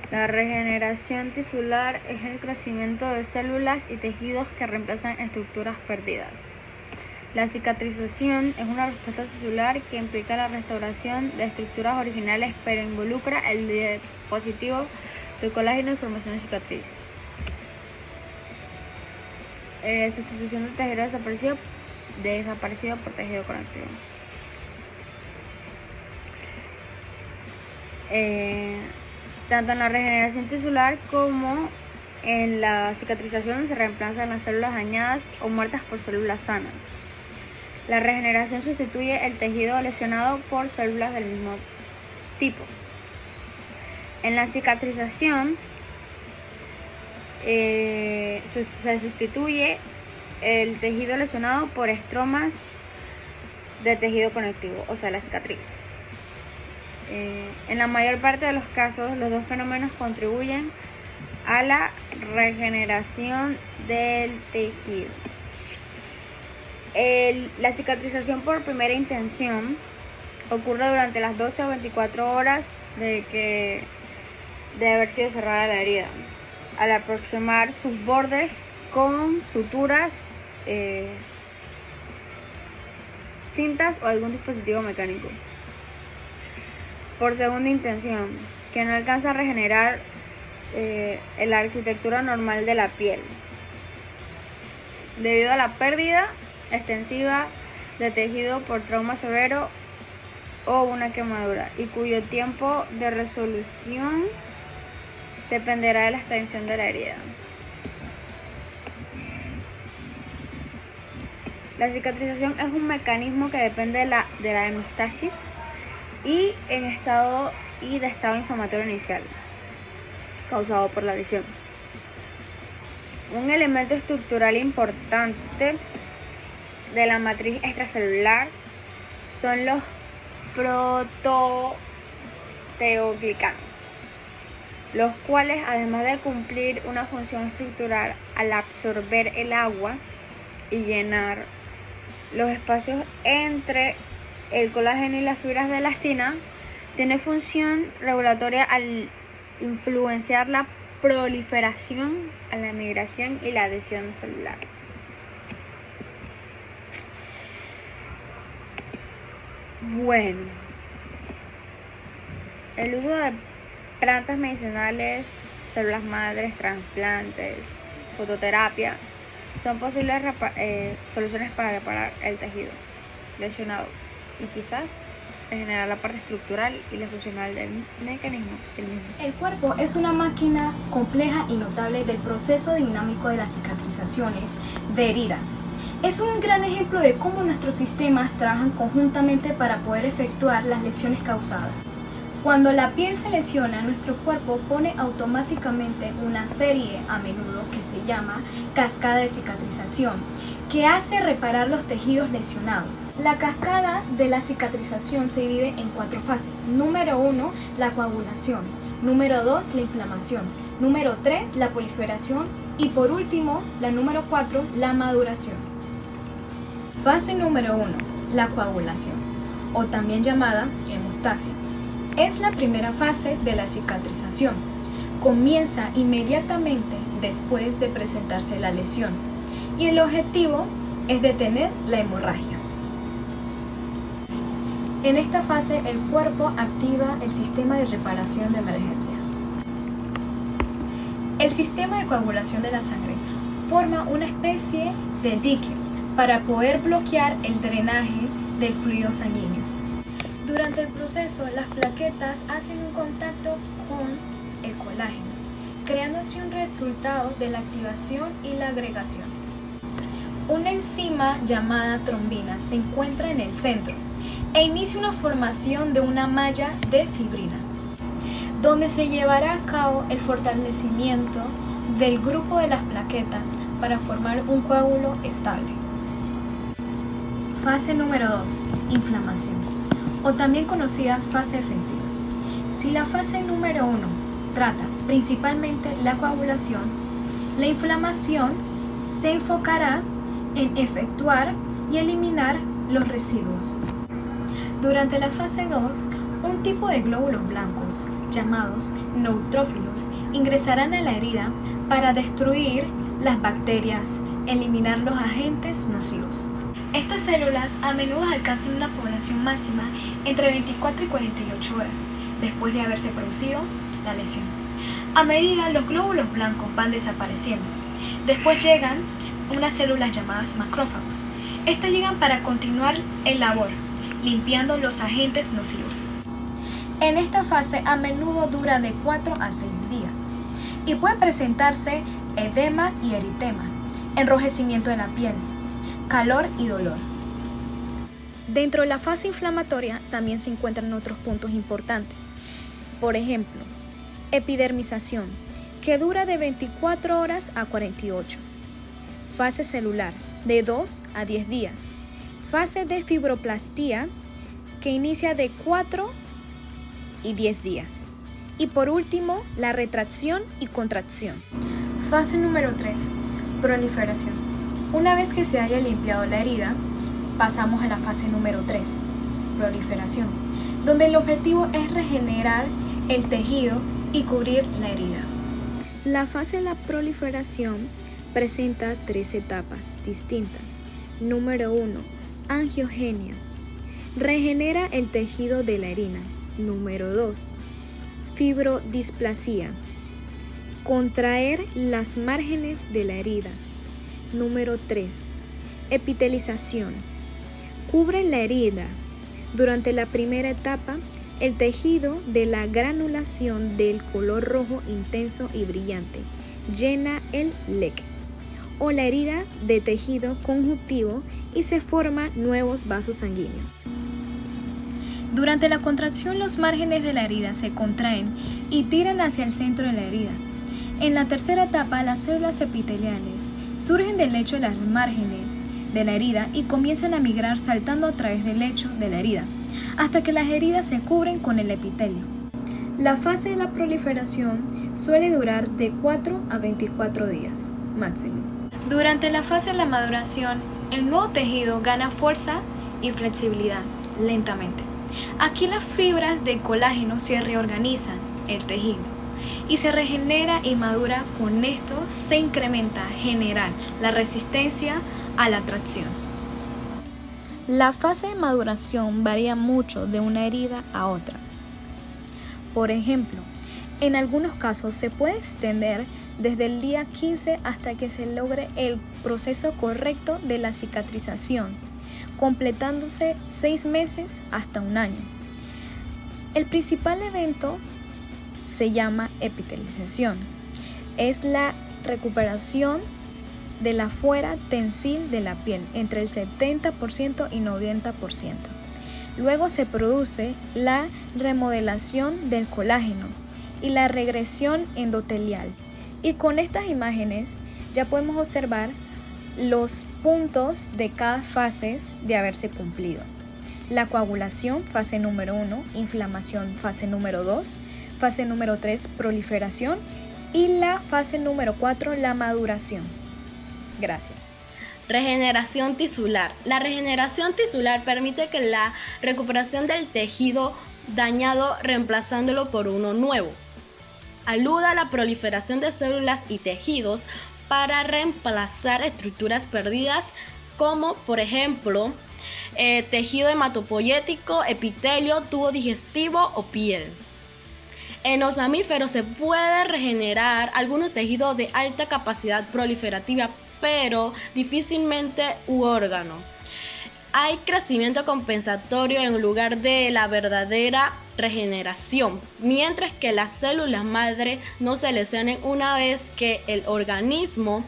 La regeneración tisular es el crecimiento de células y tejidos que reemplazan estructuras perdidas. La cicatrización es una respuesta tisular que implica la restauración de estructuras originales, pero involucra el dispositivo de colágeno y formación de cicatriz. Sustitución del tejido desaparecido por tejido conectivo. Tanto en la regeneración tisular como en la cicatrización se reemplazan las células dañadas o muertas por células sanas. La regeneración sustituye el tejido lesionado por células del mismo tipo. En la cicatrización se sustituye el tejido lesionado por estromas de tejido conectivo, o sea, la cicatriz. En la mayor parte de los casos, los dos fenómenos contribuyen a la regeneración del tejido. La cicatrización por primera intención ocurre durante las 12 o 24 horas de haber sido cerrada la herida, al aproximar sus bordes con suturas, cintas o algún dispositivo mecánico. Por segunda intención, que no alcanza a regenerar la arquitectura normal de la piel, debido a la pérdida extensiva de tejido por trauma severo o una quemadura, y cuyo tiempo de resolución dependerá de la extensión de la herida. La cicatrización es un mecanismo que depende de la hemostasis y de estado inflamatorio inicial causado por la lesión. Un elemento estructural importante de la matriz extracelular son los prototeoglicanos, los cuales, además de cumplir una función estructural al absorber el agua y llenar los espacios entre el colágeno y las fibras de elastina, tiene función regulatoria al influenciar la proliferación, a la migración y la adhesión celular. Bueno, el uso de plantas medicinales, células madres, trasplantes, fototerapia son posibles soluciones para reparar el tejido lesionado y quizás regenerar la parte estructural y la funcional del mecanismo del mismo. El cuerpo es una máquina compleja y notable del proceso dinámico de las cicatrizaciones de heridas. Es un gran ejemplo de cómo nuestros sistemas trabajan conjuntamente para poder efectuar las lesiones causadas. Cuando la piel se lesiona, nuestro cuerpo pone automáticamente una serie, a menudo, que se llama cascada de cicatrización, que hace reparar los tejidos lesionados. La cascada de la cicatrización se divide en 4 fases. Número 1, la coagulación. Número 2, la inflamación. Número 3, la proliferación. Y por último, la número 4, la maduración. Fase número 1, la coagulación, o también llamada hemostasia. Es la primera fase de la cicatrización. Comienza inmediatamente después de presentarse la lesión y el objetivo es detener la hemorragia. En esta fase el cuerpo activa el sistema de reparación de emergencia. El sistema de coagulación de la sangre forma una especie de dique para poder bloquear el drenaje del fluido sanguíneo. Durante el proceso, las plaquetas hacen un contacto con el colágeno, creando así un resultado de la activación y la agregación. Una enzima llamada trombina se encuentra en el centro e inicia una formación de una malla de fibrina, donde se llevará a cabo el fortalecimiento del grupo de las plaquetas para formar un coágulo estable. Fase número 2. Inflamación, o también conocida fase defensiva. Si la fase número 1 trata principalmente la coagulación, la inflamación se enfocará en efectuar y eliminar los residuos. Durante la fase 2 Un tipo de glóbulos blancos, llamados neutrófilos, ingresarán a la herida para destruir las bacterias, eliminar los agentes nocivos. Estas células a menudo alcanzan una población máxima entre 24 y 48 horas después de haberse producido la lesión. A medida los glóbulos blancos van desapareciendo, después llegan unas células llamadas macrófagos. Estas llegan para continuar el labor, limpiando los agentes nocivos. En esta fase a menudo dura de 4 a 6 días y puede presentarse edema y eritema, enrojecimiento de la piel, calor y dolor. Dentro de la fase inflamatoria también se encuentran otros puntos importantes. Por ejemplo, epidermización, que dura de 24 horas a 48. Fase celular, de 2 a 10 días. Fase de fibroplastía, que inicia de 4 y 10 días. Y por último, la retracción y contracción. Fase número 3, proliferación. Una vez que se haya limpiado la herida, pasamos a la fase número 3, proliferación, donde el objetivo es regenerar el tejido y cubrir la herida. La fase de la proliferación presenta 3 etapas distintas. Número 1, angiogenia. Regenera el tejido de la herida. Número 2, fibrodisplasia. Contraer las márgenes de la herida. Número 3, epitelización. Cubre la herida. Durante la primera etapa, el tejido de la granulación del color rojo intenso y brillante llena el leque o la herida de tejido conjuntivo y se forman nuevos vasos sanguíneos. Durante la contracción, los márgenes de la herida se contraen y tiran hacia el centro de la herida. En la tercera etapa, las células epiteliales surgen del lecho de las márgenes de la herida y comienzan a migrar saltando a través del lecho de la herida, hasta que las heridas se cubren con el epitelio. La fase de la proliferación suele durar de 4 a 24 días máximo. Durante la fase de la maduración, el nuevo tejido gana fuerza y flexibilidad lentamente. Aquí las fibras de colágeno se reorganizan el tejido y se regenera y madura. Con esto se incrementa general la resistencia a la tracción. La fase de maduración varía mucho de una herida a otra. Por ejemplo, en algunos casos se puede extender desde el día 15 hasta que se logre el proceso correcto de la cicatrización, completándose 6 meses hasta 1 año. El principal evento se llama epitelización. Es la recuperación de la fuera tensil de la piel entre el 70% y 90%. Luego se produce la remodelación del colágeno y la regresión endotelial. Y con estas imágenes ya podemos observar los puntos de cada fase de haberse cumplido. La coagulación, fase número 1, inflamación, fase número 2, fase número 3, proliferación y la fase número 4, la maduración. Gracias. Regeneración tisular. La regeneración tisular permite que la recuperación del tejido dañado reemplazándolo por uno nuevo. Alude a la proliferación de células y tejidos para reemplazar estructuras perdidas como por ejemplo tejido hematopoyético, epitelio, tubo digestivo o piel. En los mamíferos se puede regenerar algunos tejidos de alta capacidad proliferativa, pero difícilmente u órgano. Hay crecimiento compensatorio en lugar de la verdadera regeneración, mientras que las células madre no se lesionan una vez que el organismo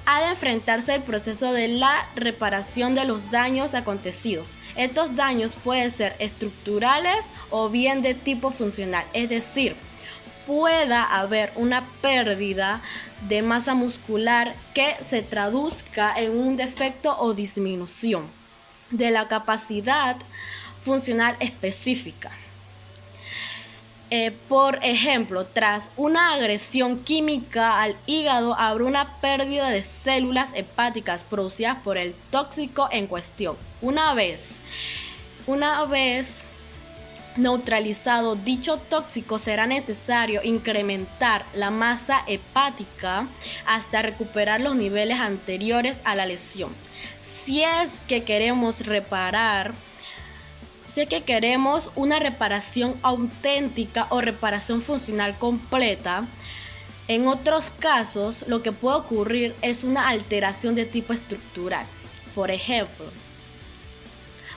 ha de enfrentarse al proceso de la reparación de los daños acontecidos. Estos daños pueden ser estructurales o bien de tipo funcional, es decir, pueda haber una pérdida de masa muscular que se traduzca en un defecto o disminución de la capacidad funcional específica. Por ejemplo, tras una agresión química al hígado habrá una pérdida de células hepáticas producidas por el tóxico en cuestión. Una vez neutralizado dicho tóxico, será necesario incrementar la masa hepática hasta recuperar los niveles anteriores a la lesión. Si es que queremos una reparación auténtica o reparación funcional completa, en otros casos lo que puede ocurrir es una alteración de tipo estructural. Por ejemplo,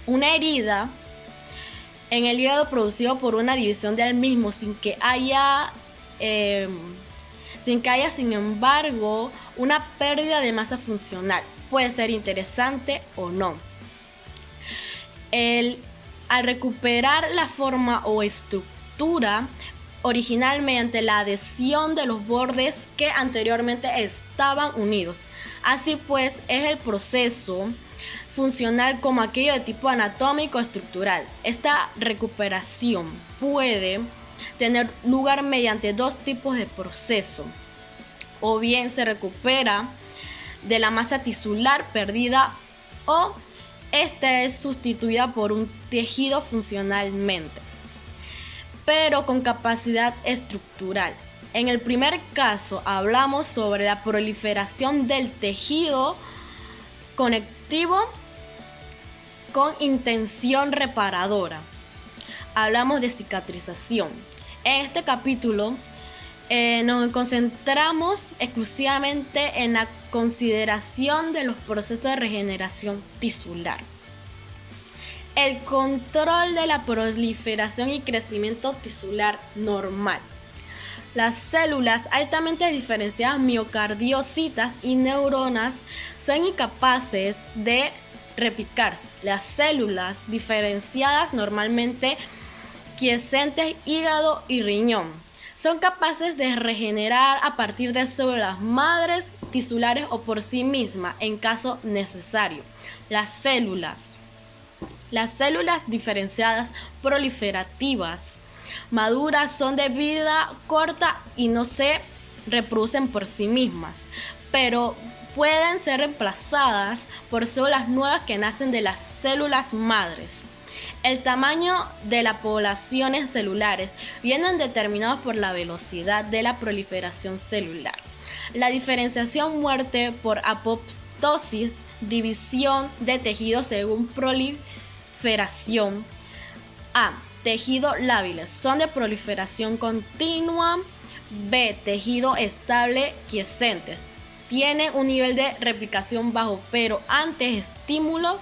una herida en el hígado producido por una división del mismo sin que haya, sin embargo, una pérdida de masa funcional. Puede ser interesante o no. Al recuperar la forma o estructura original mediante la adhesión de los bordes que anteriormente estaban unidos. Así pues, es el proceso funcional como aquello de tipo anatómico estructural. Esta recuperación puede tener lugar mediante dos tipos de proceso. O bien se recupera de la masa tisular perdida o esta es sustituida por un tejido funcionalmente, pero con capacidad estructural. En el primer caso hablamos sobre la proliferación del tejido conectivo con intención reparadora. Hablamos de cicatrización. En este capítulo nos concentramos exclusivamente en la consideración de los procesos de regeneración tisular. El control de la proliferación y crecimiento tisular normal. Las células altamente diferenciadas miocardiocitas y neuronas son incapaces de replicarse. Las células diferenciadas normalmente quiescentes, hígado y riñón son capaces de regenerar a partir de células madres tisulares o por sí mismas en caso necesario. Las células diferenciadas proliferativas maduras son de vida corta y no se reproducen por sí mismas, pero pueden ser reemplazadas por células nuevas que nacen de las células madres. El tamaño de las poblaciones celulares vienen determinados por la velocidad de la proliferación celular. La diferenciación muerte por apoptosis, división de tejido según proliferación. A. Tejido lábiles son de proliferación continua. B. Tejido estable quiescentes. Tiene un nivel de replicación bajo, pero ante estímulo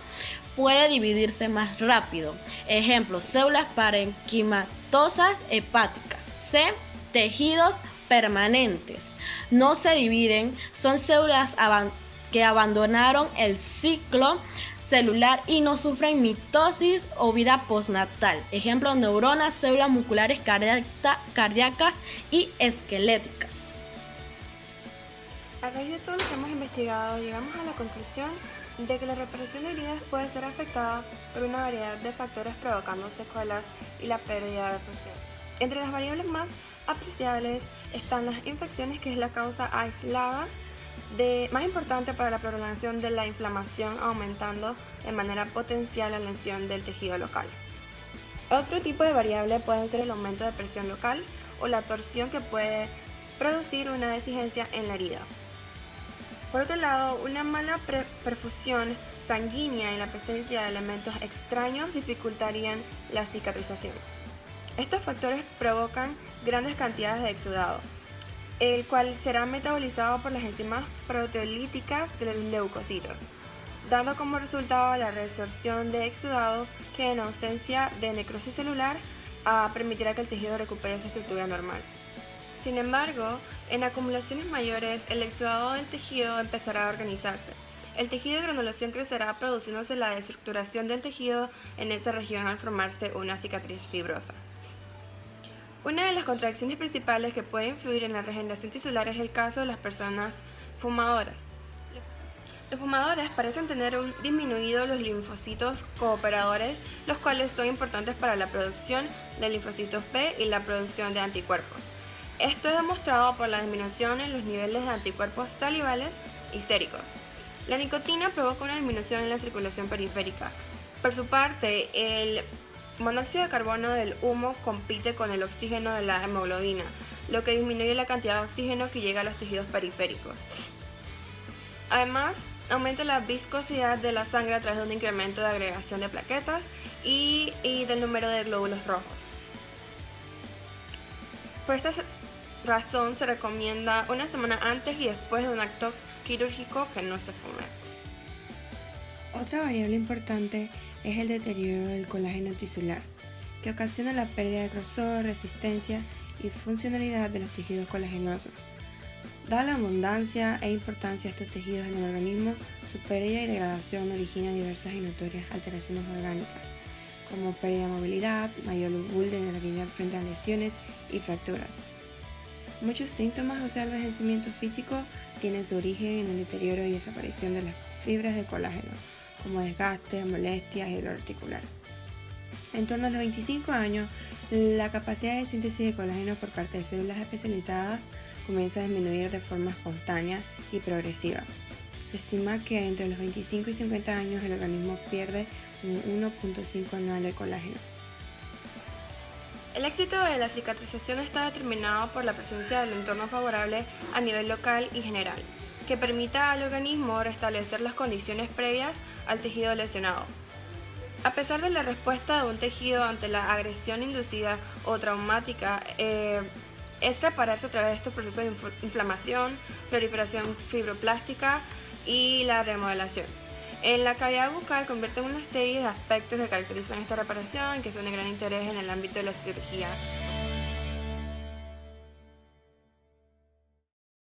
puede dividirse más rápido. Ejemplo, células parenquimatosas hepáticas. C. Tejidos permanentes. No se dividen, son células que abandonaron el ciclo celular y no sufren mitosis o vida postnatal. Ejemplo, neuronas, células musculares cardíacas y esqueléticas. A raíz de todo lo que hemos investigado, llegamos a la conclusión de que la reparación de heridas puede ser afectada por una variedad de factores provocando secuelas y la pérdida de función. Entre las variables más apreciables están las infecciones, que es la causa aislada más importante para la prolongación de la inflamación, aumentando de manera potencial la lesión del tejido local. Otro tipo de variable puede ser el aumento de presión local o la torsión que puede producir una desigencia en la herida. Por otro lado, una mala perfusión sanguínea y la presencia de elementos extraños dificultarían la cicatrización. Estos factores provocan grandes cantidades de exudado, el cual será metabolizado por las enzimas proteolíticas de los leucocitos, dando como resultado la resorción de exudado que, en ausencia de necrosis celular, permitirá que el tejido recupere su estructura normal. Sin embargo, en acumulaciones mayores, el exudado del tejido empezará a organizarse. El tejido de granulación crecerá, produciéndose la desestructuración del tejido en esa región al formarse una cicatriz fibrosa. Una de las contracciones principales que puede influir en la regeneración tisular es el caso de las personas fumadoras. Los fumadores parecen tener disminuido los linfocitos cooperadores, los cuales son importantes para la producción de linfocitos B y la producción de anticuerpos. Esto es demostrado por la disminución en los niveles de anticuerpos salivales y séricos. La nicotina provoca una disminución en la circulación periférica. Por su parte, el monóxido de carbono del humo compite con el oxígeno de la hemoglobina, lo que disminuye la cantidad de oxígeno que llega a los tejidos periféricos. Además, aumenta la viscosidad de la sangre a través de un incremento de agregación de plaquetas y del número de glóbulos rojos. Por esta razón se recomienda una semana antes y después de un acto quirúrgico que no se fume. Otra variable importante es el deterioro del colágeno tisular, que ocasiona la pérdida de grosor, resistencia y funcionalidad de los tejidos colagenosos. Dada la abundancia e importancia de estos tejidos en el organismo, su pérdida y degradación origina diversas y notorias alteraciones orgánicas, como pérdida de movilidad, mayor vulnerabilidad frente a lesiones y fracturas. Muchos síntomas asociados al envejecimiento físico tienen su origen en el deterioro y desaparición de las fibras de colágeno, como desgaste, molestias y dolor articular. En torno a los 25 años, la capacidad de síntesis de colágeno por parte de células especializadas comienza a disminuir de forma espontánea y progresiva. Se estima que entre los 25 y 50 años el organismo pierde un 1.5 anual de colágeno. El éxito de la cicatrización está determinado por la presencia del entorno favorable a nivel local y general, que permita al organismo restablecer las condiciones previas al tejido lesionado. A pesar de la respuesta de un tejido ante la agresión inducida o traumática, es repararse a través de estos procesos de inflamación, proliferación fibroplástica y la remodelación. En la cavidad bucal convierte en una serie de aspectos que caracterizan esta reparación, que son de gran interés en el ámbito de la cirugía